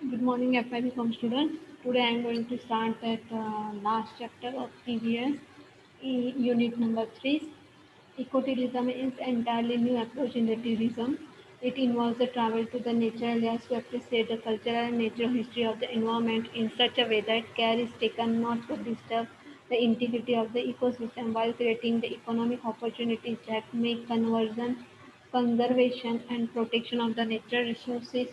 Good morning, FIBCom students. Today I am going to start that last chapter of EVS, unit number 3. Ecotourism is entirely new approach in the tourism. It involves the travel to the nature areas to appreciate the cultural and natural history of the environment in such a way that care is taken not to disturb the integrity of the ecosystem while creating the economic opportunities that make conservation and protection of the natural resources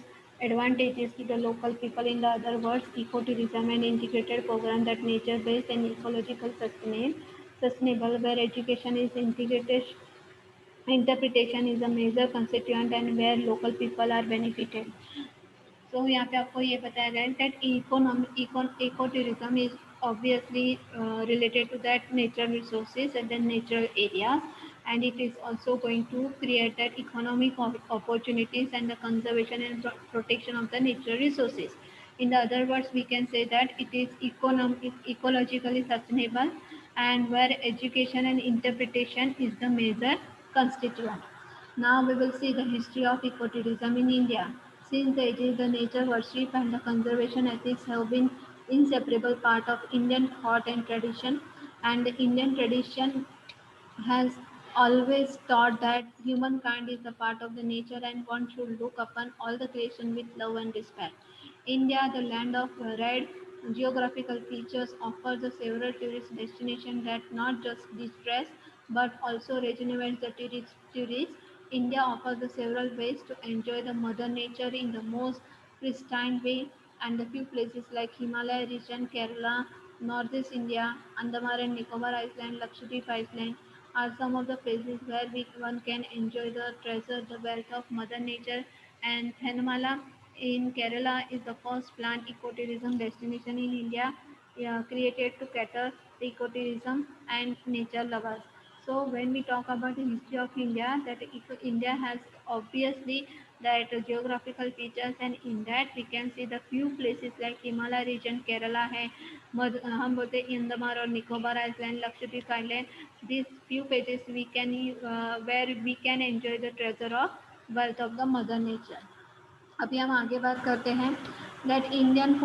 advantages to the local people. In the other words, ecotourism an integrated program that nature-based and ecological sustainable where education is integrated, interpretation is a major constituent and where local people are benefited. So यहाँ पे आपको ये बताया गया है that eco tourism is obviously related to that natural resources and the natural areas, and it is also going to create that economic opportunities and the conservation and protection of the natural resources. In the other words, we can say that it is ecologically sustainable and where education and interpretation is the major constituent. Now we will see the history of ecotourism in India. Since the ages, the nature worship and the conservation ethics have been inseparable part of Indian thought and tradition. And the Indian tradition has always taught that humankind is a part of the nature and one should look upon all the creation with love and respect. India, the land of red geographical features, offers the several tourist destinations that not just distress but also rejuvenates the tourists. India offers the several ways to enjoy the mother nature in the most pristine way, and the few places like Himalaya region, Kerala, Northeast India, Andaman and Nicobar Island, Lakshadweep Island are some of the places where one can enjoy the treasure, the wealth of Mother Nature. And Thenmala in Kerala is the first planned ecotourism destination in India, created to cater the ecotourism and nature lovers. So when we talk about the history of India, that India has obviously that geographical features, and in that we can see the few places like Himalaya region, Kerala है, हम बोलते हैं अंडमान और Nicobar island, Lakshadweep island. These few pages we can where we can enjoy the treasure of wealth of the mother nature. अभी हम आगे बात करते हैं that Indian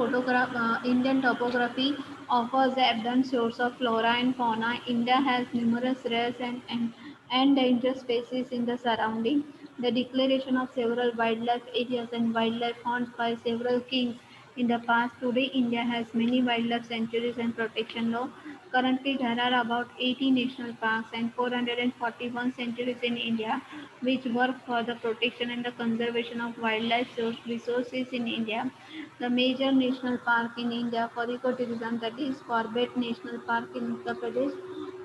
topography offers the abundant source of flora and fauna. India has numerous rare and endangered species in the surrounding. The declaration of several wildlife areas and wildlife haunts by several kings in the past. Today, India has many wildlife sanctuaries and protection law. Currently, there are about 80 national parks and 441 sanctuaries in India, which work for the protection and the conservation of wildlife resources in India. The major national park in India for ecotourism, that is Corbett National Park in Uttar Pradesh,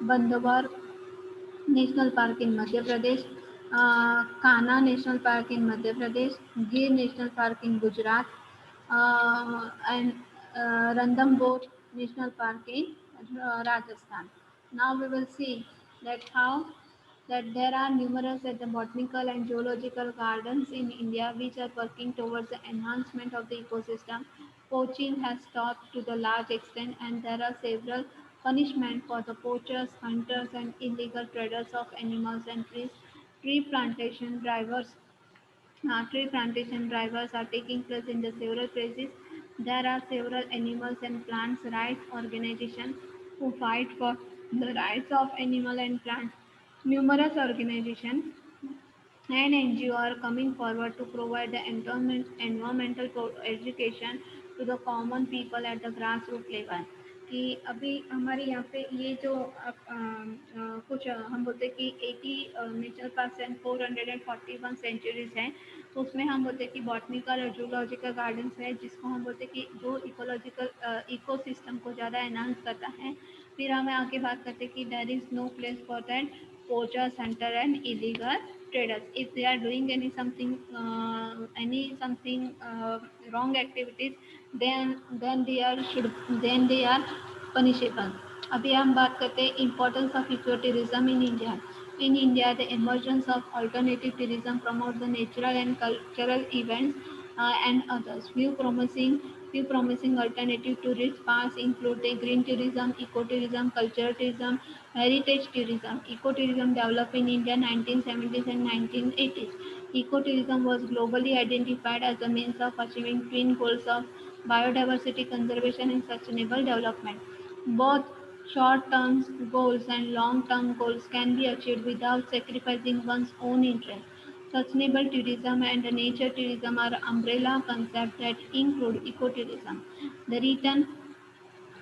Bandhavar National Park in Madhya Pradesh, Kanha National Park in Madhya Pradesh, Gir National Park in Gujarat, and Ranthambore National Park in Rajasthan. Now we will see that how that there are numerous at the botanical and zoological gardens in India which are working towards the enhancement of the ecosystem. Poaching has stopped to the large extent, and there are several punishments for the poachers, hunters, and illegal traders of animals and trees. Tree plantation drivers Tree plantation drivers are taking place in the several places. There are several animals and plants rights organizations who fight for the rights of animal and plants. Numerous organizations and NGO are coming forward to provide the environmental education to the common people at the grassroots level. कि अभी हमारे यहाँ पे ये जो कुछ हम बोलते हैं कि 80 नेचर पार्क एंड 441 सेंचुरीज हैं, तो उसमें हम बोलते हैं कि बॉटनिकल और जूलॉजिकल गार्डन्स है जिसको हम बोलते हैं कि जो इकोलॉजिकल इकोसिस्टम को ज़्यादा एनहांस करता है. फिर हमें आगे बात करते हैं कि there is no place for that poachers, hunter, and illegal traders. If they are doing any something wrong activities, then they are punishable. अभी हम बात करते हैं importance of ecotourism in India. In India, the emergence of alternative tourism promotes the natural and cultural events and others. Few promising alternative tourist paths include the green tourism, ecotourism, cultural tourism, heritage tourism. Ecotourism developed in India 1970s and 1980s. Ecotourism was globally identified as a means of achieving twin goals of biodiversity conservation and sustainable development. Both short-term goals and long-term goals can be achieved without sacrificing one's own interests. Sustainable tourism and nature tourism are umbrella concepts that include ecotourism. The return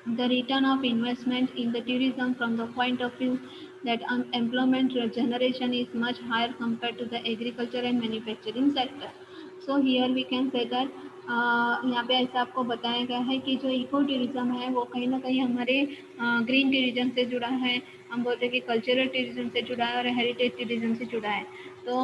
the return of investment in the tourism from the point of view that employment generation is much higher compared to the agriculture and manufacturing sector. So here we can say that यहाँ पे ऐसा आपको बताया गया है कि जो eco tourism है वो कहीं ना कहीं हमारे ग्रीन टूरिज्म से जुड़ा है, हम बोलते हैं कि कल्चरल टूरिज्म से जुड़ा है और हेरिटेज टूरिज्म से जुड़ा है। तो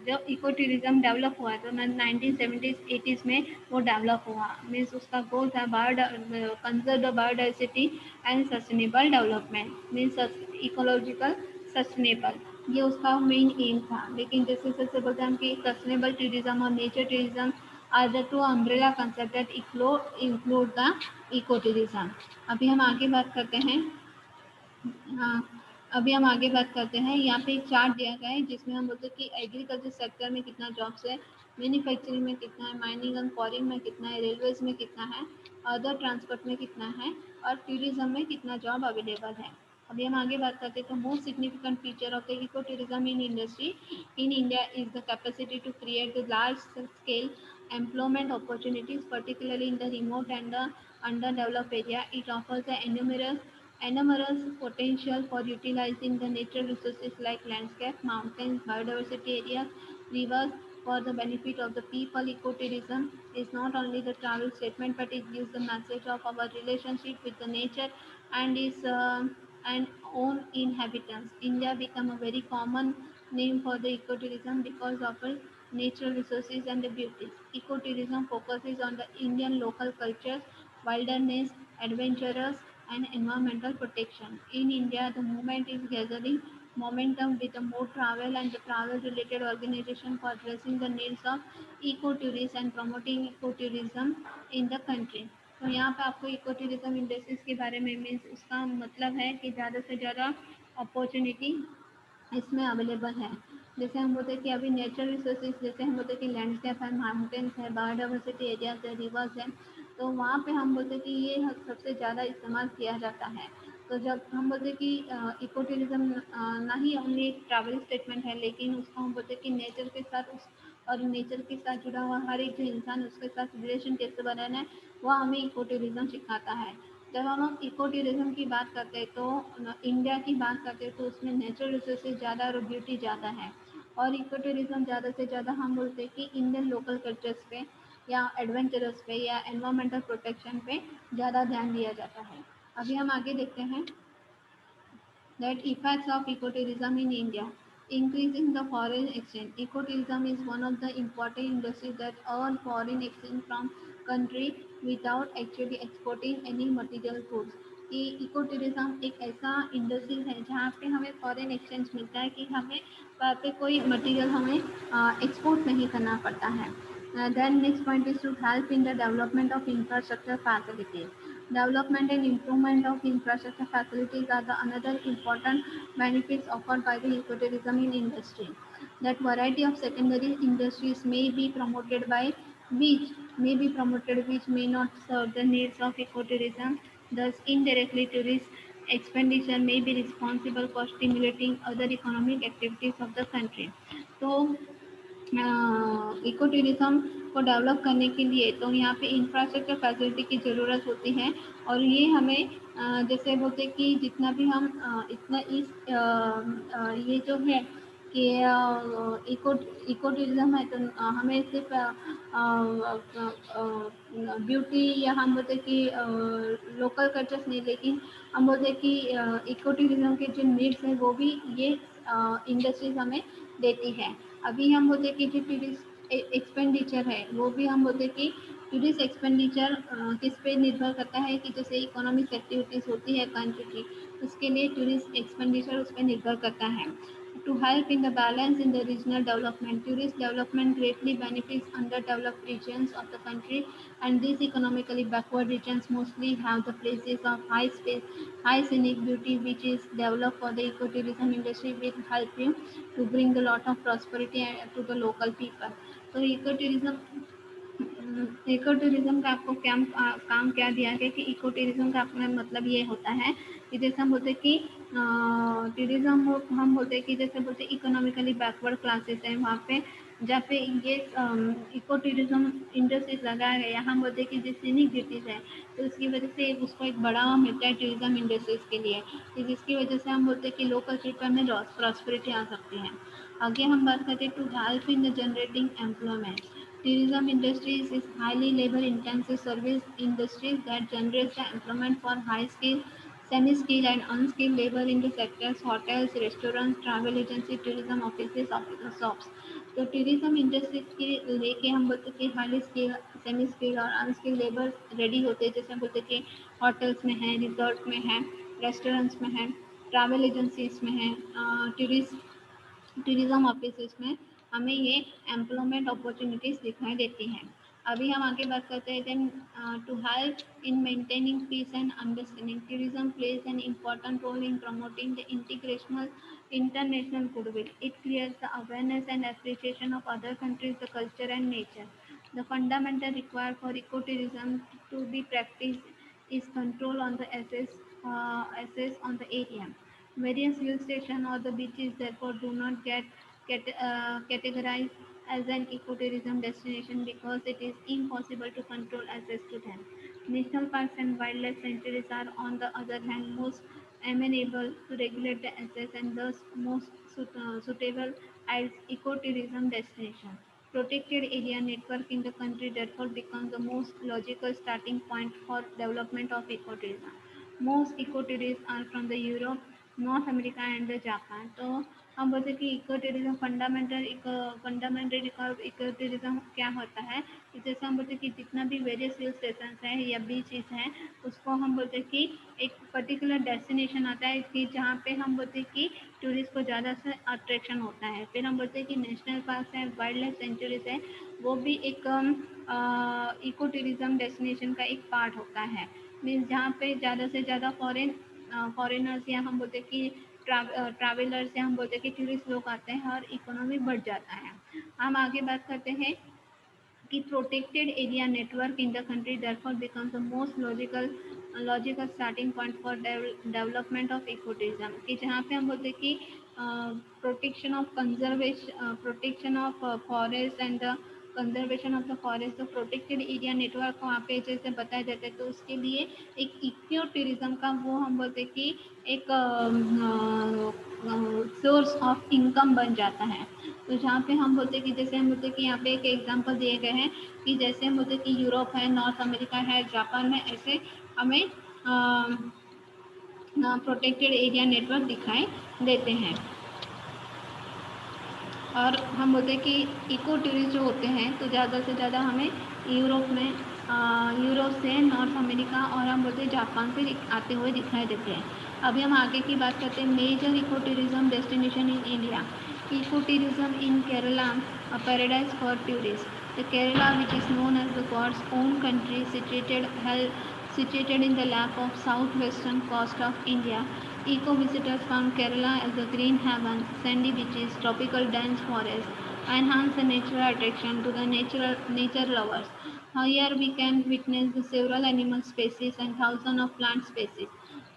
जब इको टूरिज्म डेवलप हुआ तो 1970s 80s में वो डेवलप हुआ, मीन्स उसका गोल था conserve the biodiversity and sustainable development, means ecological sustainable, ये उसका मेन एम था। लेकिन जैसे जैसे बोलते हैं हम कि सस्टेनेबल टूरिज्म और nature tourism are the two umbrella concept that include the eco tourism. अभी हम आगे बात करते हैं। हाँ, अभी हम आगे बात करते हैं। यहाँ पे एक चार्ट दिया गया है जिसमें हम बोलते हैं कि एग्रीकल्चर सेक्टर में कितना जॉब्स है, मैन्युफैक्चरिंग में कितना है, माइनिंग एंड क्वारिंग में कितना है, रेलवेज में कितना है, अदर ट्रांसपोर्ट में कितना है और टूरिज्म में कितना जॉब अवेलेबल है। अभी हम आगे बात करते हैं तो most significant feature of the eco tourism in industry in India is the capacity to create the large scale employment opportunities, particularly in the remote and the underdeveloped area. It offers the enormous potential for utilizing the natural resources like landscape, mountains, biodiversity areas, rivers for the benefit of the people. Ecotourism is not only the travel statement, but it gives the message of our relationship with the nature and its and own inhabitants. India become a very common name for the ecotourism because of its natural resources and the beauties. Ecotourism focuses on the Indian local cultures, wilderness, adventurers, and environmental protection. In India, the movement is gathering momentum with the more travel and the travel related organization for addressing the needs of eco-tourists and promoting ecotourism in the country. तो यहाँ पे आपको eco tourism industries के बारे में means उसका मतलब है कि ज़्यादा से ज़्यादा अपॉर्चुनिटी इसमें अवेलेबल है। जैसे हम बोलते हैं कि अभी नेचुरल रिसोर्सेज, जैसे हम बोलते हैं कि लैंडस्केप है, माउंटेन्स है, बायोडाइवर्सिटी एरियाज है, रिवर्स है, तो वहाँ पे हम बोलते हैं कि ये सबसे ज़्यादा इस्तेमाल किया जाता है। तो जब हम बोलते हैं कि इको टूरिज्म ना ही ओनली एक ट्रैवल स्टेटमेंट है, लेकिन उसको हम बोलते हैं कि नेचर के साथ उस और नेचर के साथ जुड़ा हुआ हर एक जो इंसान उसके साथ रिलेशन कैसे बनाना है वो हमें इको टूरिज्म सिखाता है। जब हम इको टूरिज्म की बात करते हैं तो इंडिया की बात करते हैं तो उसमें नेचुरल रिसोर्सेज ज़्यादा और ब्यूटी ज़्यादा है, और इको टूरिज्म ज़्यादा से ज़्यादा हम बोलते हैं कि इंडियन लोकल कल्चर्स पे या एडवेंचरस पे या एनवायरमेंटल प्रोटेक्शन पे ज़्यादा ध्यान दिया जाता है। अभी हम आगे देखते हैं that effects of ecotourism in India. Increasing the foreign exchange. Ecotourism is one of the important industries that earn foreign exchange from country without actually exporting any material goods. कि इको टूरिज्म एक ऐसा industry है जहाँ पे हमें foreign exchange मिलता है कि हमें वहाँ पे कोई मटेरियल हमें एक्सपोर्ट नहीं करना पड़ता है। Then next point is to help in the development of infrastructure facilities. Development and improvement of infrastructure facilities are the another important benefits offered by the ecotourism in industry. That variety of secondary industries which may not serve the needs of ecotourism. Thus, indirectly, tourist expenditure may be responsible for stimulating other economic activities of the country. So, eco tourism को develop करने के लिए तो यहाँ पे infrastructure facility की ज़रूरत होती है, और ये हमें जैसे बोलते हैं कि जितना भी हम इतना इस ये जो है कि इको इको टूरिज्म है तो हमें सिर्फ ब्यूटी या हम बोलते हैं कि लोकल कल्चर्स नहीं, लेकिन हम बोलते हैं कि इको टूरिज्म के जो नीड्स हैं वो भी ये इंडस्ट्रीज हमें देती है। अभी हम बोलते हैं कि जो टूरिस्ट एक्सपेंडिचर है वो भी हम बोलते हैं कि टूरिस्ट एक्सपेंडिचर किस पे निर्भर करता है कि जैसे इकोनॉमिक एक्टिविटीज़ होती है कंट्री की, उसके लिए टूरिस्ट एक्सपेंडिचर उस पर निर्भर करता है। to help in the balance in the regional development. Tourist development greatly benefits underdeveloped regions of the country, and these economically backward regions mostly have the places of high space, high scenic beauty, which is developed for the ecotourism industry, will help you to bring a lot of prosperity to the local people. So ecotourism eco tourism का आपको क्या काम क्या दिया गया कि eco tourism का अपना मतलब ये होता है कि जैसे हम बोलते हैं कि टूरिज्म हम बोलते हैं कि जैसे बोलते हैं इकोनॉमिकली बैकवर्ड क्लासेस है वहाँ पे जहाँ पे ये इको टूरिज्म इंडस्ट्रीज लगाया गया हम बोलते हैं कि जो सीनिक ब्यूटीज है तो उसकी वजह से उसको एक बढ़ावा मिलता है टूरिज्म इंडस्ट्रीज के लिए तो जिसकी वजह से हम बोलते हैं कि लोकल पीपल में प्रॉस्पेरिटी आ सकती है आगे हम बात करते हैं to help in the generating employment tourism industries is highly labor-intensive service industries that generates the employment for high-skilled, semi-skilled and unskilled labor in the sectors hotels, restaurants, travel agency, tourism offices, shops. तो tourism industry के लेके हम बोलते कि highly skill semi skill और unskilled labour ready होते हैं जैसे हम बोलते कि होटल्स में है रिजॉर्ट में है रेस्टोरेंट्स में है ट्रैवल एजेंसीज में है टूरिज्म ऑफिस में हमें ये एम्प्लॉयमेंट अपॉर्चुनिटीज दिखाई देती हैं अभी हम आगे बात करते हैं then to help in maintaining peace and understanding tourism plays an important role in promoting the international international goodwill. It creates the awareness and appreciation of other countries, the culture and nature. The fundamental required for ecotourism to be practiced is control on the access on the area. Various hill stations or the beaches therefore do not categorized as an ecotourism destination because it is impossible to control access to them. National parks and wildlife sanctuaries are, on the other hand, most amenable to regulate the access and thus most suitable as ecotourism destination. Protected area network in the country therefore becomes the most logical starting point for development of ecotourism. Most ecotourists are from the Europe, North America and Japan तो हम बोलते हैं कि eco tourism fundamental eco tourism क्या होता है कि जैसे हम बोलते हैं कि जितना भी वेरियस हिल स्टेशन है या बीचेस हैं उसको हम बोलते हैं कि एक पर्टिकुलर डेस्टिनेशन आता है कि जहाँ पे हम बोलते हैं कि टूरिस्ट को ज़्यादा से अट्रैक्शन होता है फिर हम बोलते हैं कि नेशनल पार्क है वाइल्ड लाइफ सेंचुरीज है वो भी एक इको टूरिज्म डेस्टिनेशन का एक पार्ट होता है मीन्स जहाँ पे ज़्यादा से ज़्यादा फॉरेनर्स या हम बोलते हैं कि ट्रैवलर्स या हम बोलते हैं कि टूरिस्ट लोग आते हैं और इकोनॉमी बढ़ जाता है हम आगे बात करते हैं कि protected area network in the country therefore becomes the most logical starting point for development of ecotourism कि जहाँ पे हम बोलते हैं कि protection of conservation protection of forest and the conservation of the forest तो प्रोटेक्टेड एरिया नेटवर्क वहाँ पे जैसे बताया जाता है तो उसके लिए एक इको टूरिज्म का वो हम बोलते हैं कि एक सोर्स ऑफ इनकम बन जाता है तो जहाँ पे हम बोलते हैं कि जैसे हम बोलते हैं कि यहाँ पे एक एग्जांपल दिए गए हैं कि जैसे हम बोलते हैं कि यूरोप है नॉर्थ अमेरिका है जापान में ऐसे हमें प्रोटेक्टेड एरिया नेटवर्क दिखाई देते हैं और हम बोलते हैं कि इको टूरिस्ट जो होते हैं तो ज़्यादा से ज़्यादा हमें यूरोप में यूरोप से नॉर्थ अमेरिका और हम बोलते हैं जापान से आते हुए दिखाई देते हैं अभी हम आगे की बात करते हैं major eco tourism destination in India eco tourism in Kerala a paradise for tourists. The Kerala, which is known as the God's own country, situated in the lap of southwestern coast of India. Eco visitors found Kerala as a green haven, sandy beaches, tropical dense forests, enhance the natural attraction to the nature lovers. Here we can witness the several animal species and thousands of plant species.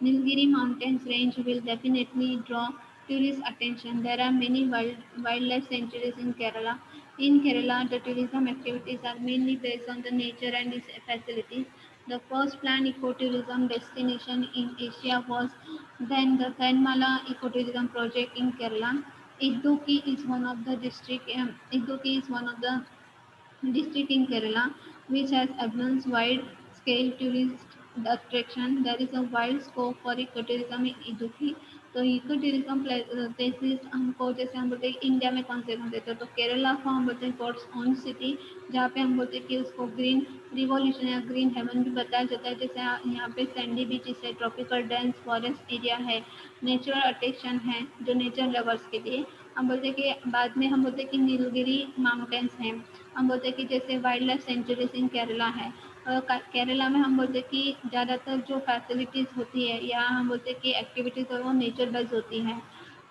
Nilgiri Mountains range will definitely draw tourist attention. There are many wildlife sanctuaries in Kerala. In Kerala, the tourism activities are mainly based on the nature and its facilities. The first planned ecotourism destination in Asia was then the Thanmala ecotourism project in Kerala. Idukki is one of the district in Kerala which has abundant wide-scale tourist attraction. There is a wide scope for ecotourism in Idukki. तो eco tourism places हमको, जैसे हम बोलते हैं India में कौन से तो केरला को हम बोलते हैं गॉड्स ओन सिटी, जहाँ पे हम बोलते हैं कि उसको ग्रीन रिवॉल्यूशन या ग्रीन हेवन भी बताया जाता है। जैसे यहाँ पे सैंडी बीचेस है, ट्रॉपिकल डेंस फॉरेस्ट एरिया है, नेचुरल अट्रैक्शन है जो नेचर लवर्स के लिए। हम बोलते हैं कि बाद में हम बोलते हैं कि नीलगिरी माउंटेन्स हैं। हम बोलते हैं कि जैसे वाइल्ड लाइफ सेंचुरीज इन केरला है। केरला में हम बोलते हैं कि ज़्यादातर जो फैसिलिटीज़ होती है या हम बोलते हैं कि एक्टिविटीज़ है वो नेचर बेस्ड होती है।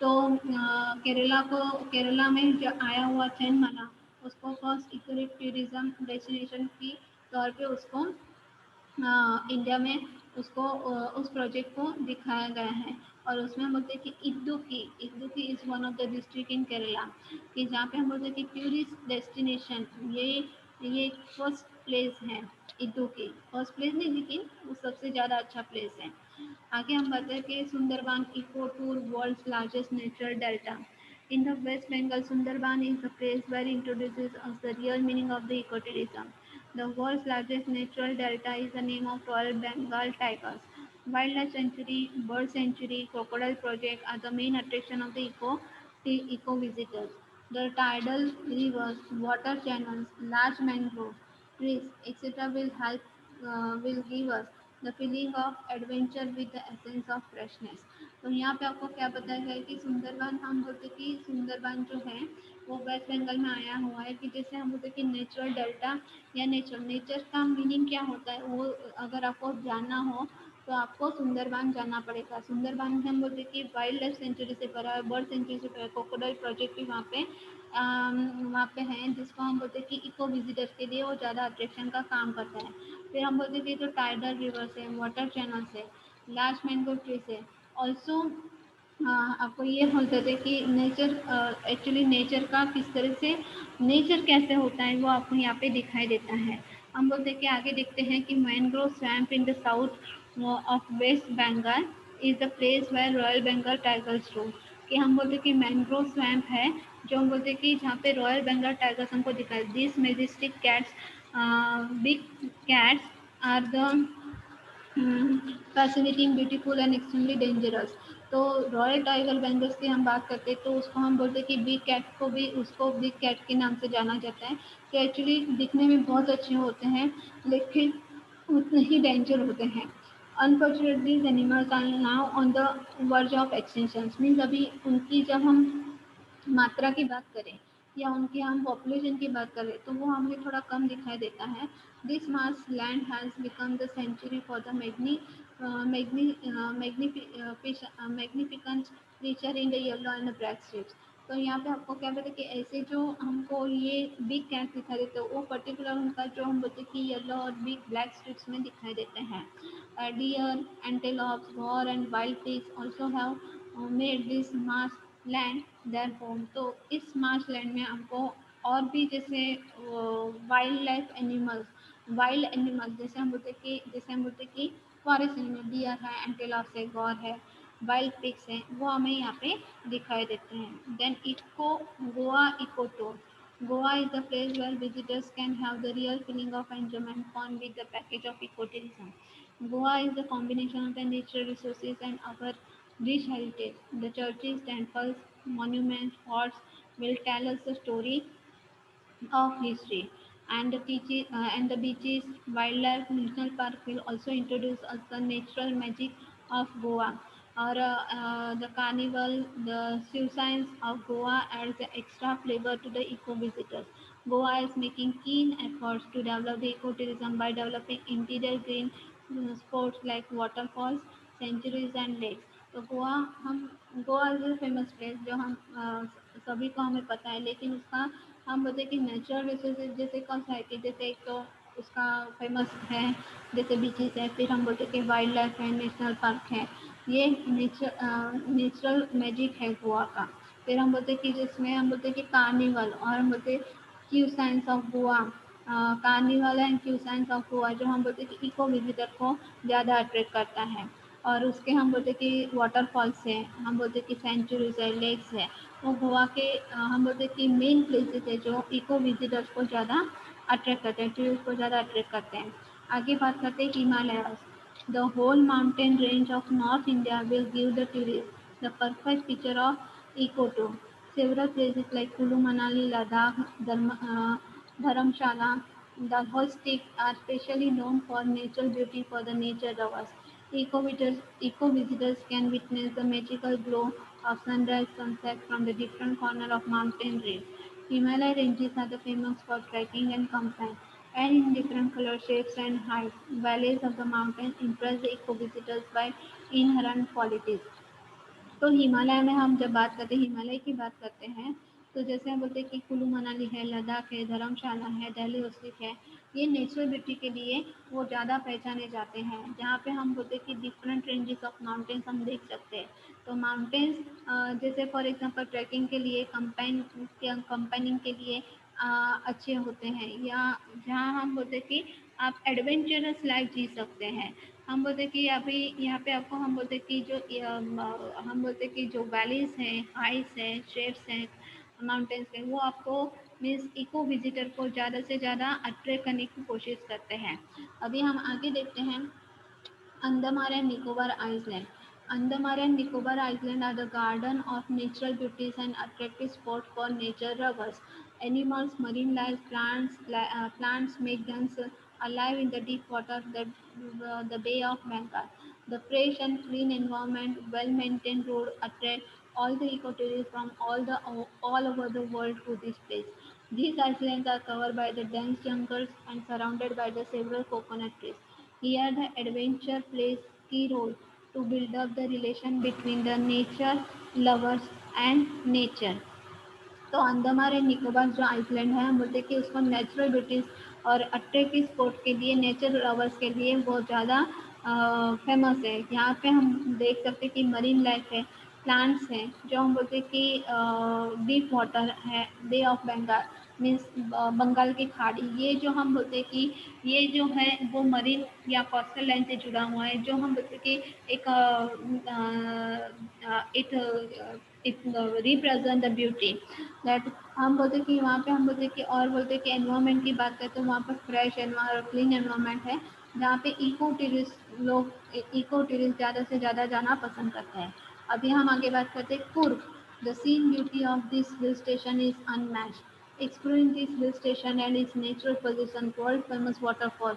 तो केरला में जो आया हुआ चेन्नमला, उसको फर्स्ट इको टूरिज्म डेस्टिनेशन की तौर पे उसको इंडिया में उसको उस प्रोजेक्ट को दिखाया गया है। और उसमें हम बोलते हैं कि Idukki is one of the district in Kerala, कि जहाँ पे हम बोलते हैं कि टूरिस्ट डेस्टिनेशन, ये फर्स्ट प्लेस है। इदुक्की फर्स्ट प्लेस नहीं, लेकिन वो सबसे ज़्यादा अच्छा प्लेस है। आगे हम बताते हैं कि Sundarban eco tour world's largest natural delta. In the West Bengal, Sundarban is the place where introduces us the real meaning of the ecotourism. The world's largest natural delta is the name of Royal Bengal tigers. Wildlife sanctuary, bird sanctuary, crocodile project are the main attraction of the eco visitors. The tidal rivers, water channels, large mangrove trees, etc. will give us the feeling of adventure with the essence of freshness. तो यहाँ पे आपको क्या बताया गया है कि सुंदरबन, हम बोलते कि सुंदरबन जो है वो वेस्ट बंगाल में आया हुआ है, कि जैसे हम बोलते कि नेचुरल डेल्टा या नेचर का मीनिंग क्या होता है वो अगर आपको जानना हो तो आपको सुंदरबन जाना पड़ेगा। सुंदरबन में हम बोलते कि वाइल्ड लाइफ सेंचुरी से भरा है, बर्ड सेंचुरी से भरा है, क्रोकोडाइल प्रोजेक्ट भी वहाँ पे हैं, जिसको हम बोलते हैं कि इको विजिटर्स के लिए वो ज़्यादा अट्रैक्शन का काम करता है। फिर हम बोलते हैं कि जो टाइडल रिवर्स है, वाटर चैनल्स है, लार्ज मैंग्रोव ट्रीज है। ऑल्सो आपको ये बोलते थे कि नेचर, एक्चुअली नेचर का किस तरह से, नेचर कैसे होता है वो आपको यहाँ पे दिखाई देता है। हम बोलते हैं कि आगे देखते हैं कि mangrove swamp in the south of West Bengal is the place where royal Bengal tigers roam. कि हम बोलते हैं कि मैंग्रोव स्वैम्प है, जो हम बोलते हैं कि जहाँ पे रॉयल बंगाल टाइगर्स हमको दिखाई, this majestic cats, big cats are the fascinating, beautiful and extremely dangerous. तो रॉयल टाइगर बेंगल्स की हम बात करते हैं तो उसको हम बोलते हैं कि बिग कैट को भी उसको बिग कैट के नाम से जाना जाता है, कि एक्चुअली दिखने में बहुत अच्छे होते हैं लेकिन उतने ही डेंजर होते हैं। Unfortunately animals are now on the verge of extension, means अभी उनकी जब हम मात्रा की बात करें या उनकी हम पॉपुलेशन की बात करें तो वो हमें थोड़ा कम दिखाई देता है। This mass land has become the century for the magnificent creature in the yellow and black stripes. तो यहाँ पे आपको क्या पता है कि ऐसे जो हमको ये बिग कैट दिखाई देते हैं वो पर्टिकुलर उनका जो हम बोलते हैं कि येलो और बिग ब्लैक स्ट्रिप्स में दिखाई देते हैं। Deer, antelopes, boar and wild pigs also have made this mass land their home. तो इस मार्श लैंड में हमको और भी जैसे वाइल्ड एनिमल्स जैसे हम बोलते कि फॉरेस्ट एनिमल, डियर है, एंटेलॉप्स है, गौर है, वाइल्ड पिग्स हैं, वो हमें यहाँ पे दिखाई देते हैं। Then eco Goa eco tour. Goa is the place where visitors can have the real feeling of enjoyment fun with the package of ecotourism. Goa is the combination of the natural resources and our rich heritage. The churches, temples, monuments, forts will tell us the story of history, and and the beaches, wildlife, national park will also introduce us the natural magic of Goa. Or the carnival, the science of Goa adds the extra flavor to the eco visitors. Goa is making keen efforts to develop the ecotourism by developing interior green sports like waterfalls, sanctuaries and lakes. तो Goa is famous place जो हम सभी को हमें पता है, लेकिन उसका हम बोलते हैं कि नेचुरल रिसोर्सेज जैसे कौन सा है, कि जैसे एक तो उसका फेमस है जैसे बीचेस है, फिर हम बोलते हैं कि वाइल्ड लाइफ है, नेशनल पार्क है, ये नेचुरल मैजिक है गोवा का। फिर हम बोलते हैं कि जिसमें हम बोलते हैं कि कार्निवल, और हम बोलते हैं Q science of Goa. Carnival and Q science of Goa जो हम बोलते हैं कि इको विजिटर को ज़्यादा अट्रैक्ट करता है। और उसके हम बोलते हैं कि वाटरफॉल्स है, हम बोलते हैं कि सेंचुरीज है, लेक्स है, वो गोवा के हम बोलते हैं कि मेन प्लेसेस है जो इको विजिटर्स को ज़्यादा अट्रैक्ट करते हैं, टूरिस्ट को ज़्यादा अट्रैक्ट करते हैं। आगे बात करते हैं Himalayas. The whole mountain range of North India will give the tourist the perfect picture of eco-tour. Several places like Kulu Manali, Ladakh, Dharamshala, Dalhousie are specially known for natural beauty for the nature lovers. Eco-visitors can witness the magical glow of sunrise sunset from the different corner of mountain range. Himalaya ranges are the famous for trekking and camping, and in different color shapes and heights. Valleys of the mountains impress the eco-visitors by inherent qualities. तो हिमालय में हम जब बात करते हैं हिमालय की बात करते हैं तो जैसे हम बोलते हैं कि कुल्लू मनाली है, लद्दाख है, धर्मशाला है, दिल्ली उस्तिक है, ये नेचुरल ब्यूटी के लिए वो ज़्यादा पहचाने जाते हैं, जहाँ पे हम बोलते हैं कि डिफरेंट रेंजेस ऑफ माउंटेन्स हम देख सकते हैं। तो माउंटेन्स जैसे फॉर एग्जांपल ट्रैकिंग के लिए कंपाइनिंग के लिए अच्छे होते हैं, या जहाँ हम बोलते हैं कि आप एडवेंचरस लाइफ जी सकते हैं। हम बोलते हैं कि अभी यहाँ पे आपको हम बोलते हैं कि हम बोलते हैं कि जो वैलीज हैं, हाइट्स हैं, शेप्स हैं, माउंटेन्स हैं, वो आपको मीन्स इको विजिटर को ज़्यादा से ज़्यादा अट्रैक्ट करने की कोशिश करते हैं। अभी हम आगे देखते हैं Andaman and Nicobar Island. Andaman and Nicobar Island are the garden of natural beauties and attractive spot for nature lovers. Animals, marine life, plants make them alive in the deep water of the Bay of Bengal. The fresh and clean environment, well-maintained road attract all the ecotourists from all over the world to this place. These islands are covered by the dense jungles and surrounded by the several coconut trees. Here the adventure plays key role to build up the relation between the nature lovers and nature. तो Andaman and Nicobar जो Iceland है हम बोलते हैं कि उसको natural beauties और attractive spot के लिए नेचर लवर्स के लिए बहुत ज़्यादा फेमस है। यहाँ पे हम देख सकते हैं कि मरीन लाइफ है, प्लांट्स हैं, जो हम बोलते हैं कि डीप वाटर है, बे ऑफ बंगाल मीन्स बंगाल की खाड़ी, ये जो हम बोलते हैं कि ये जो है वो मरीन या कोस्टल लाइन से जुड़ा हुआ है, जो हम बोलते हैं कि एक it it represent the beauty that हम बोलते हैं कि वहाँ पे हम बोलते हैं कि और बोलते हैं कि एनवायरनमेंट की बात करें तो वहाँ पर फ्रेश एनवायरनमेंट क्लीन एनवायरनमेंट है, जहाँ पे इको टूरिस्ट ज़्यादा से ज़्यादा जाना पसंद करते हैं। अभी हम आगे बात करते हैं Coorg. The scene beauty of this hill station is unmatched. Exploring this hill station and its natural position, world-famous waterfall,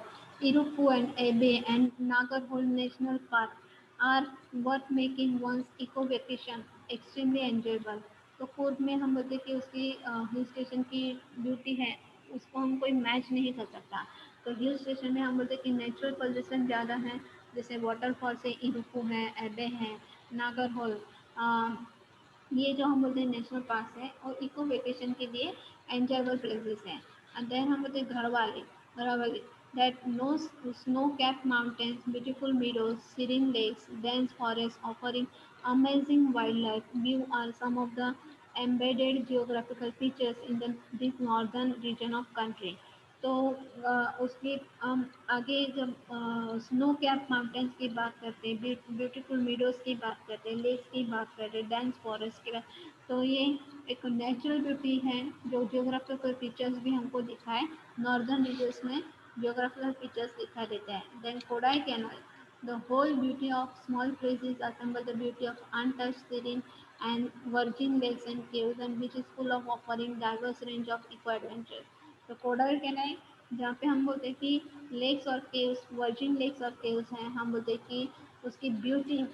Irukku and Abe and Nagarhole National Park are worth making one's eco vacation extremely enjoyable. तो कुर्ग में हम बोलते हैं कि उसकी hill station की beauty है, उसको हम कोई मैच नहीं कर सकता। तो हिल स्टेशन में हम बोलते हैं कि नेचुरल पोजिशन ज़्यादा है, जैसे वाटरफॉल से इरुक्कू है, एबे है, नागरहोल, ये जो हम बोलते हैं नेशनल पार्क है और इको वेकेशन के लिए एंजॉयबल प्लेसेस हैं। एंड देन हम बोलते हैं घरवाली that no snow cap mountains, beautiful meadows, searing lakes, dense forests offering amazing wildlife view are some of the embedded geographical features in this northern region of country. तो उसकी हम आगे जब स्नो कैप माउंटेन्स की बात करते हैं, beautiful meadows की बात करते हैं, लेक्स की बात करते हैं, डेंस फॉरेस्ट की बात, तो ये एक नेचुरल ब्यूटी है जो जियोग्राफिकल फीचर्स भी हमको दिखाए, नॉर्दर्न रीजन्स में जियोग्राफिकल फीचर्स दिखा देते हैं। Then Kodaikanal, the whole beauty of small places assemble the beauty of untouched serene and virgin lakes and caves, and which is full of offering diverse range of eco adventures. तो Kodai canal जहाँ पे हम बोलते हैं कि lakes और caves, virgin lakes और caves हैं, हम बोलते हैं कि उसकी beauty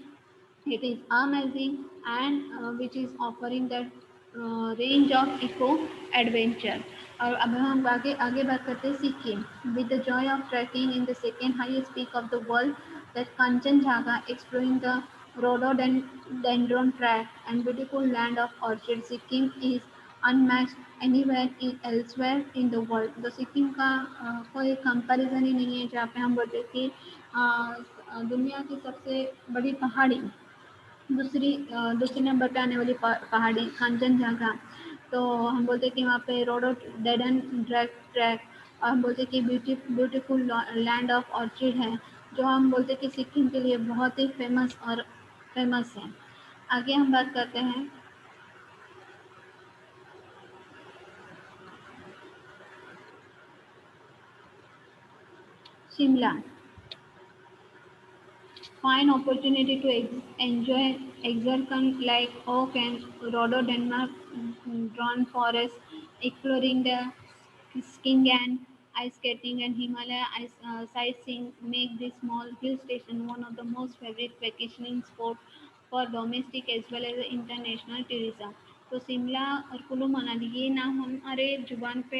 it is amazing and which is offering that range of eco adventure. और अब हम आगे आगे बात करते हैं Sikkim. With the joy of trekking in the second highest peak of the world that Kanchenjunga, exploring the rhododendron track and beautiful land of orchid, Sikkim is unmatched anywhere elsewhere in the world. तो सिक्किम का कोई comparison ही नहीं है, जहाँ पे हम बोलते हैं कि दुनिया की सबसे बड़ी पहाड़ी दूसरी नंबर पे आने वाली पहाड़ी कंचनजंगा, तो हम बोलते हैं कि वहाँ पे रोडोडेंड्रन ट्रैक और हम बोलते हैं कि ब्यूटीफुल लैंड ऑफ ऑर्चिड है, जो हम बोलते हैं कि सिक्किम के लिए बहुत ही फेमस है। आगे हम बात करते हैं Shimla. fine opportunity to enjoy excursion like oak and rhododendron drawn forest, exploring the skiing and ice skating and Himalaya sightseeing make this small hill station one of the most favorite vacationing spot for domestic as well as international tourism. तो शिमला और कुल्लू मनाली ये नाम हमारे जुबान पे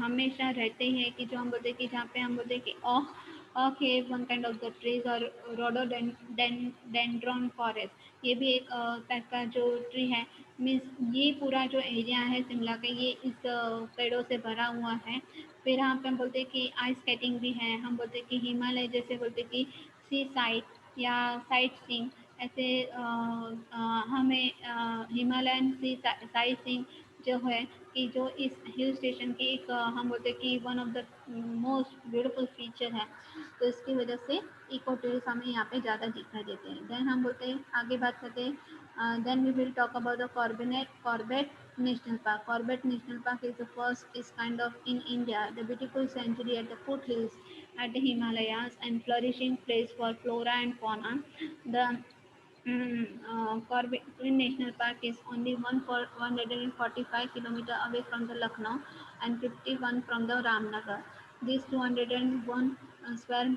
हमेशा रहते हैं कि जो हम बोलते हैं कि जहाँ पे हम बोलते हैं कि ओक है one kind of the trees और रोडोडेंड्रॉन फॉरेस्ट ये भी एक टाइप का जो ट्री है मीन्स ये पूरा जो एरिया है शिमला का ये इस पेड़ों से भरा हुआ है। फिर यहाँ पे हम बोलते हैं कि आइस स्केटिंग भी है, हम बोलते हैं कि हिमालय जैसे बोलते हैं कि सी साइट या साइट सीइंग ऐसे हमें हिमालयन सी साइट सीइंग जो है कि जो इस हिल स्टेशन की एक हम बोलते हैं कि one of the most beautiful feature है। तो इसकी वजह से इको टूरिज्म हमें यहाँ पे ज़्यादा दिखाई देते हैं। देन हम बोलते हैं आगे बात करते हैं then we will talk about the Corbett national park. Corbett national park is the first its kind of in India the beautiful sanctuary at the foot hills at the Himalayas and flourishing place for flora and fauna. The Corbett National Park is only 145 kilometers away from the Lucknow and 51 from the Ramnagar. This 201 square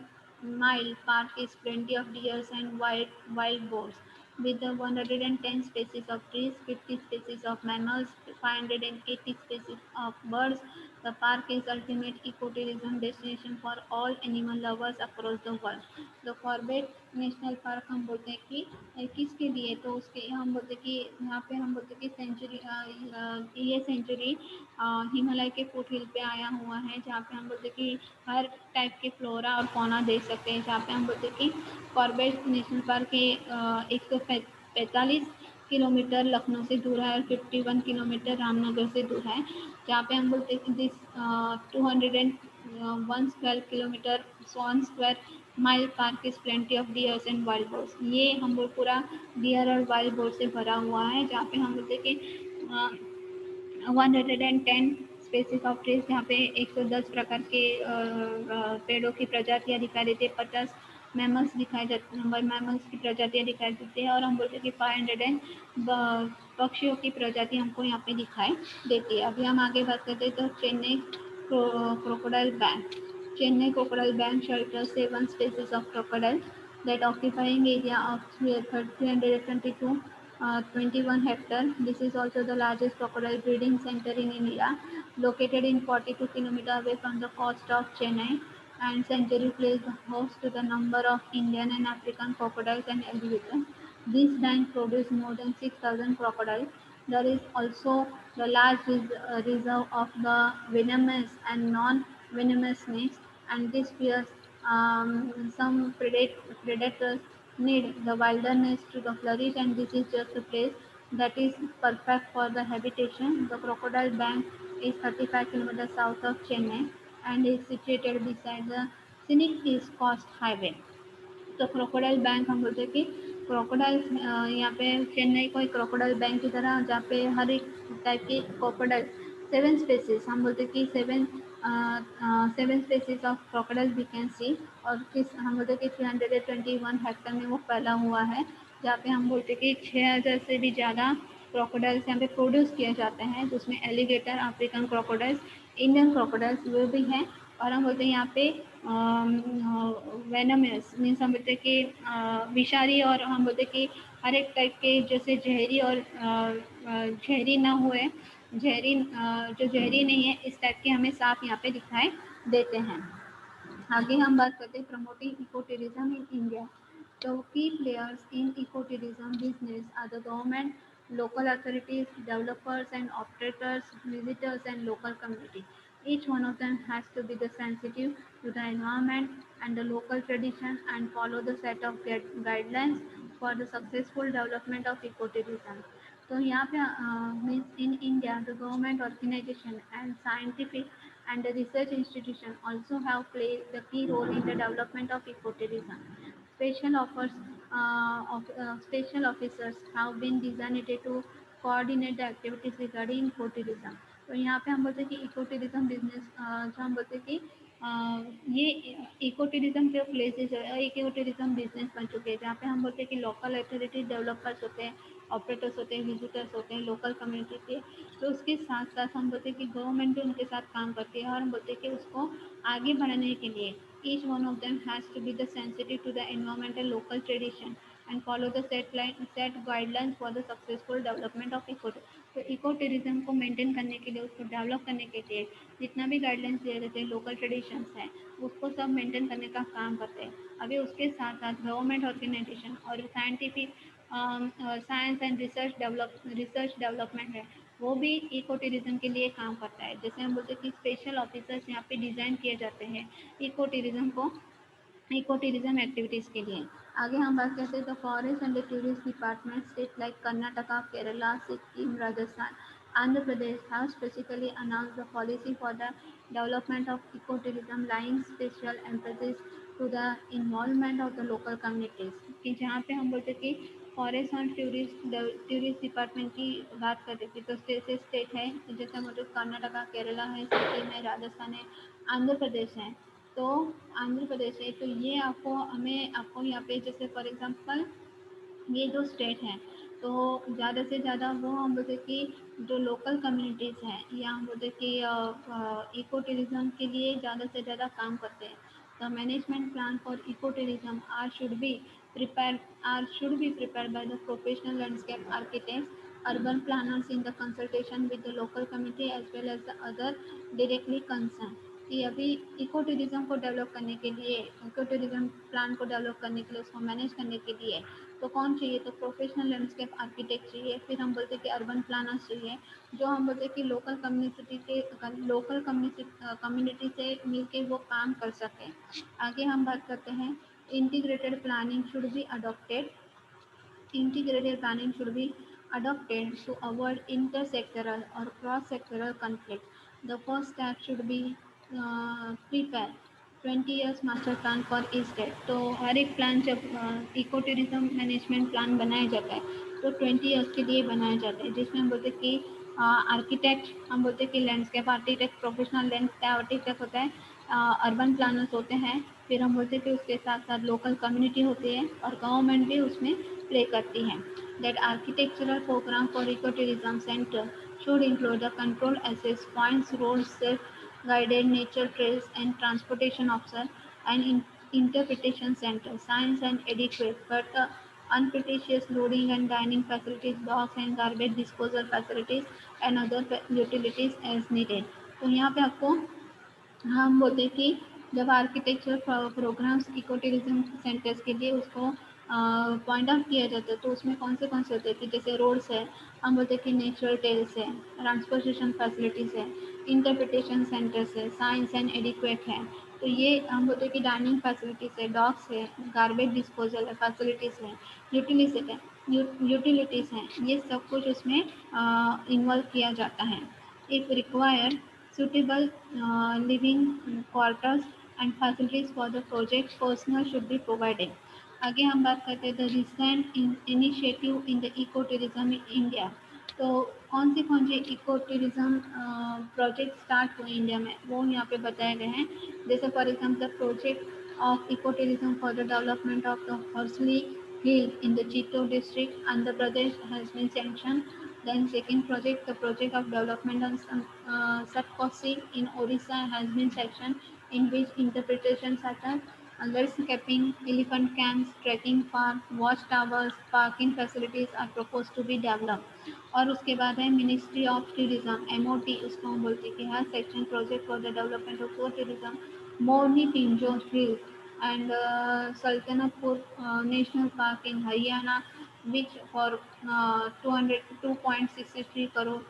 mile park is plenty of deers and wild boars. With the 110 species of trees, 50 species of mammals, 580 species of birds, the park is ultimate ecotourism destination for all animal lovers across the world. The Corbett national park हम बोलते हैं कि किसके लिए तो उसके हम बोलते हैं कि यहाँ पे हम बोलते हैं कि सेंचुरी ये सेंचुरी हिमालय के फुट हिल पे आया हुआ है जहाँ पे हम बोलते हैं कि हर टाइप के फ्लोरा और फौना देख सकते हैं। जहाँ पे हम बोलते हैं कि Corbett national park 145 kilometre Lucknow से दूर है और 51 किलोमीटर रामनगर से दूर है। जहाँ पे हम बोलते हैं कि this 201 square kilometre 1 square mile park is plenty of dears and wild boars. ये हम लोग पूरा डियर और वाइल्ड बोर्ड से भरा हुआ है जहाँ पे हम बोलते हैं कि 110 स्पेसीज ऑफ ट्रीज जहाँ पे 110 प्रकार के पेड़ों की प्रजातियाँ दिखाई देती है, 50 मैमल्स दिखाई जाते हैं, मैमल्स की प्रजातियाँ दिखाई देती है और हम बोलते हैं कि 500 पक्षियों की प्रजाति हमको यहाँ पे दिखाई देती है। अभी हम आगे बात करते हैं तो Chennai crocodile bank. Chennai Crocodile Bank shelters 7 species of crocodile that occupying area of 322 21 hectare. This is also the largest crocodile breeding center in India, located in 42 kilometers away from the coast of Chennai. And sanctuary plays host to the number of Indian and African crocodiles and alligators. These banks produce more than 6,000 crocodiles. There is also the large reserve of the venomous and non-venomous snakes, and this fears some predators need the wilderness to flourish, and this is just a place that is perfect for the habitation. The Crocodile Bank is 35 kilometers south of Chennai and is situated beside the scenic East Coast Highway. तो crocodile bank हम बोलते हैं कि crocodile यहाँ पे चेन्नई को एक crocodile bank की तरह जहाँ पे हर एक टाइप की क्रोकोडाइल 7 स्पेसीज हम बोलते हैं कि 7 species of crocodile we can see और किस हम बोलते हैं कि 321 हेक्टर में वो फैला हुआ है जहाँ पे हम बोलते हैं कि 6,000 से भी ज़्यादा क्रोकोडाइल्स यहाँ पे प्रोड्यूस किए जाते हैं जिसमें alligator African crocodiles Indian crocodiles वो भी हैं और हम बोलते हैं यहाँ पे वेनमस मीन्स हम बोलते हैं कि विषारी और हम बोलते हैं कि हर एक टाइप के जैसे जहरी और जहरी ना हुए जहरी जो जहरी नहीं है इस टाइप के हमें सांप यहाँ पे दिखाई देते हैं। आगे हम बात करते हैं promoting eco tourism in India. तो key players in eco tourism business are the government, local authorities, developers and operators, visitors and local community. Each one of them has to be the sensitive to the environment and the local tradition and follow the set of guidelines for the successful development of ecotourism. तो यहाँ पे means in India the government organisation and scientific and the research institution also have played the key role in the development of ecotourism. Special officers have been designated to coordinate the activities regarding ecotourism. तो यहाँ पे हम बोलते हैं कि eco tourism business, जो हम बोलते हैं कि ये इको टूरिज्म के प्लेसेस इको टूरिज्म बिजनेस बन चुके हैं, जहाँ पे हम बोलते हैं कि लोकल अथॉरिटी डेवलपर्स होते हैं, ऑपरेटर्स होते हैं, विजिटर्स होते हैं, लोकल कम्युनिटी के। तो उसके साथ साथ हम बोलते हैं कि गवर्नमेंट भी उनके साथ काम करती है, और हम बोलते हैं कि उसको आगे बढ़ाने के लिए each one of them has to be the sensitive to the environmental local tradition and follow the set guidelines for the successful development of eco। तो इको टूरिज्म को मेंटेन करने के लिए, उसको डेवलप करने के लिए जितना भी गाइडलाइंस दिए जाते हैं, लोकल ट्रेडिशंस हैं, उसको सब मेंटेन करने का काम करते हैं। अभी उसके साथ साथ गवर्नमेंट ऑर्गेनाइजेशन और scientific science and research development है, वो भी इको टूरिज्म के लिए काम करता है। जैसे हम बोलते हैं कि स्पेशल ऑफिसर्स यहाँ पे डिज़ाइन किए जाते हैं इको टूरिज्म को, इको टूरिज्म एक्टिविटीज़ के लिए। आगे हम बात करते हैं तो forest and tourist department state like Karnataka, Kerala, Sikkim, Rajasthan, Andhra Pradesh have specifically announced the policy for the development of ecotourism, laying special emphasis to the involvement of the local communities। कि जहाँ पे हम बोलते हैं कि फॉरेस्ट और टूरिस्ट डिपार्टमेंट की बात करते थे, तो स्टेट है जैसे मतलब कर्नाटका, केरला है, सिक्किम है, राजस्थान है, आंध्र प्रदेश है। तो आंध्र प्रदेश है, तो ये आपको यहाँ पे जैसे फॉर एग्जांपल ये जो स्टेट है, तो ज़्यादा से ज़्यादा वो हम बोलते कि जो लोकल कम्युनिटीज़ हैं या हम बोलते कि इको टूरिज्म के लिए ज़्यादा से ज़्यादा काम करते हैं। The management plan for eco tourism should be prepared by the professional landscape architects, urban planners in the consultation with the local community as well as the other directly concerned। कि अभी इको टूरिज्म को develop करने के लिए, eco tourism plan को develop करने के लिए, उसको मैनेज करने के लिए तो कौन चाहिए, तो प्रोफेशनल लैंडस्केप आर्किटेक्ट चाहिए। फिर हम बोलते हैं कि अर्बन प्लानर्स चाहिए, जो हम बोलते हैं कि लोकल कम्युनिटी से मिलके वो काम कर सकें। आगे हम बात करते हैं integrated planning should be adopted. Integrated planning should be adopted to avoid intersectoral or cross-sectoral conflict. The first step should be prepare 20 years master plan for each state। तो हर एक प्लान जब इको टूरिज्म मैनेजमेंट प्लान बनाया जाता है तो 20 years के लिए बनाया जाता है, जिसमें हम बोलते हैं कि आर्किटेक्ट, हम बोलते हैं कि landscape architect, professional landscape architect होता है, अर्बन प्लानर्स होते हैं, फिर हम बोलते हैं कि उसके साथ साथ लोकल कम्युनिटी होती है और गवर्नमेंट भी उसमें प्ले करती है। That architectural programme for eco tourism centre should include the control access points, roads, self-guided nature trails, and transportation officer and interpretation center, science and adequate but unpretentious loading and dining facilities, docks and garbage disposal facilities, and other utilities as needed। तो यहाँ पे आपको हम बोलते हैं कि जब architecture programmes eco tourism centres के लिए उसको पॉइंट आउट किया जाता है, तो उसमें कौन से होते हैं कि जैसे रोड्स है, हम बोलते हैं कि नेचुरल टेल्स है, ट्रांसपोर्टेशन फैसिलिटीज़ है, इंटरप्रिटेशन सेंटर्स है, साइंस एंड एडिक्वेट है। तो ये हम बोलते हैं कि डाइनिंग फैसिलिटीज़ है, डॉक्स है, गार्बेज डिस्पोजल है फैसिलिटीज़ है, यूटिलिटीज है, यूटिलिटीज़ हैं, ये सब कुछ उसमें इन्वॉल्व किया जाता है। If require suitable living quarters and facilities for the project personnel should be provided। आगे हम बात करते हैं the recent initiative in the eco tourism in India. तो कौन से इको टूरिज्म प्रोजेक्ट स्टार्ट हुए इंडिया में, वो यहाँ पे बताए गए हैं। जैसे for example the project of ecotourism for the development of the Horsley Hill in the Chittor district, Andhra Pradesh has been sanctioned। Then second project, the project of development on Satkosi in Orissa has been sanctioned, in which interpretations such as landscaping, elephant camps, trekking park, watch towers, parking facilities are proposed to be developed। और उसके बाद है ministry of tourism MOT, उसको हम बोलते हैं कि हर section project for the development of tourism Morni Pinjore hill and Sultanapur National Park in Haryana, which for 202.63 crore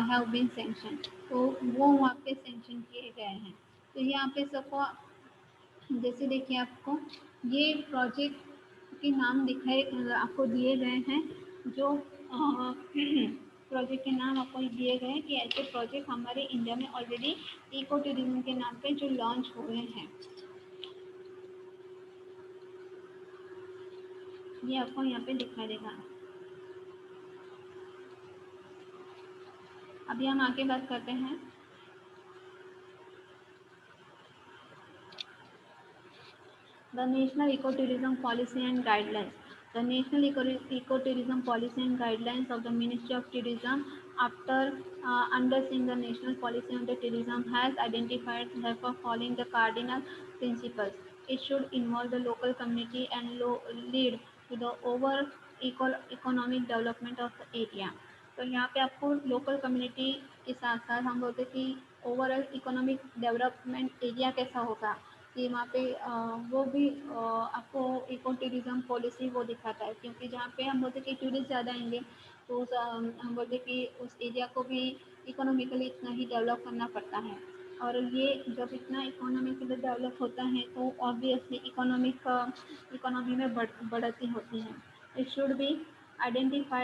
have been sanctioned। तो वो वहाँ पे सेंक्शन किए गए हैं। तो यहाँ पे सबको जैसे देखिए आपको ये प्रोजेक्ट के नाम दिखाए आपको दिए गए हैं, जो प्रोजेक्ट के नाम आपको दिए गए हैं कि ऐसे प्रोजेक्ट हमारे इंडिया में ऑलरेडी इको टूरिज्म के नाम पे जो लॉन्च हुए हैं, ये आपको यहाँ पे दिखा देगा। अभी हम आगे बात करते हैं the National Ecotourism Policy and Guidelines. The National Ecotourism Policy and Guidelines of the Ministry of Tourism, after understanding the national policy on the tourism, has identified therefore following the cardinal principles. It should involve the local community and lead to the overall economic development of the area. तो यहाँ पे आपको local community के साथ साथ हम बोलते हैं कि ओवरऑल इकोनॉमिक डेवलपमेंट एरिया कैसा होगा कि वहाँ पे वो भी आपको इको टूरिज्म पॉलिसी वो दिखाता है, क्योंकि जहाँ पे हम बोलते हैं कि टूरिस्ट ज़्यादा आएंगे तो हम बोलते हैं कि उस एरिया को भी इकोनॉमिकली इतना ही डेवलप करना पड़ता है। और ये जब इतना इकोनॉमिकली डेवलप होता है तो ऑब्वियसली इकोनॉमी में बढ़ती होती है। It should B identify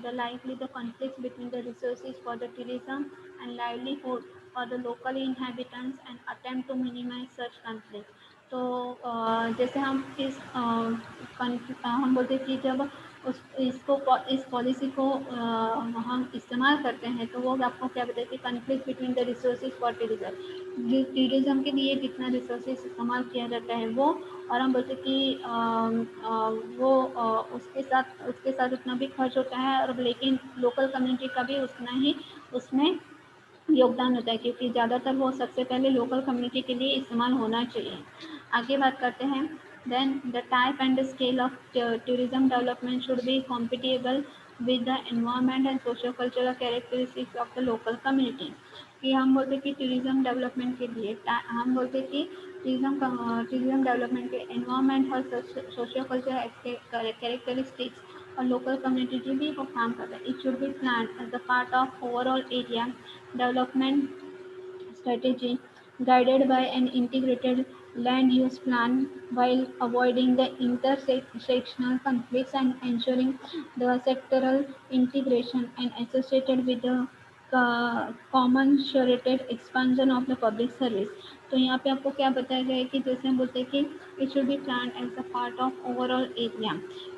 the likely the conflicts between the resources for the tourism and livelihood for the local inhabitants and attempt to minimize such conflicts. तो जैसे हम हम बोलते हैं कि जब इस पॉलिसी को हम इस्तेमाल करते हैं तो वो आपको क्या बताए कि conflict between the resources for tourism के लिए जितना रिसोर्सेज इस्तेमाल किया जाता है वो, और हम बोलते हैं कि वो उसके साथ उतना भी खर्च होता है, और लेकिन लोकल कम्युनिटी का भी उतना ही उसमें योगदान होता है, क्योंकि ज़्यादातर वो सबसे पहले लोकल कम्युनिटी के लिए इस्तेमाल होना चाहिए। आगे बात करते हैं then the type and the scale of tourism development should be compatible with the environment and socio cultural characteristics of the local community. कि हम बोलते हैं कि टूरिज्म डेवलपमेंट के लिए हम बोलते हैं कि टूरिज्म डेवलपमेंट के एनवायरमेंट और सोशो कल्चरल कैरेक्टरिस्टिक्स और लोकल कम्युनिटी भी वो काम करता है। It should be plan as a part of overall area development strategy guided by an integrated land use plan while avoiding the intersectional conflicts and ensuring the sectoral integration and associated with the commensurate expansion of the public service। तो यहाँ पे आपको क्या बताया गया है कि जैसे हम बोलते हैं कि it should be plan as a part of overall area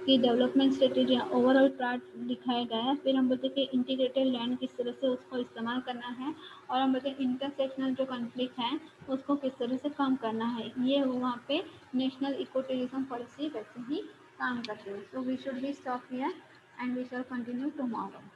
की डेवलपमेंट स्ट्रेटेजी ओवरऑल पार्ट दिखाया गया है। फिर हम बोलते हैं कि इंटीग्रेटेड लैंड किस तरह से उसको इस्तेमाल करना है, और हम बोलते हैं इंटरसेक्शनल जो कॉन्फ्लिक्ट है उसको किस तरह से कम करना है। ये वहाँ पे नेशनल इको टूरिज्म पॉलिसी वैसे ही काम करती है। So we should be stop here and we shall continue tomorrow.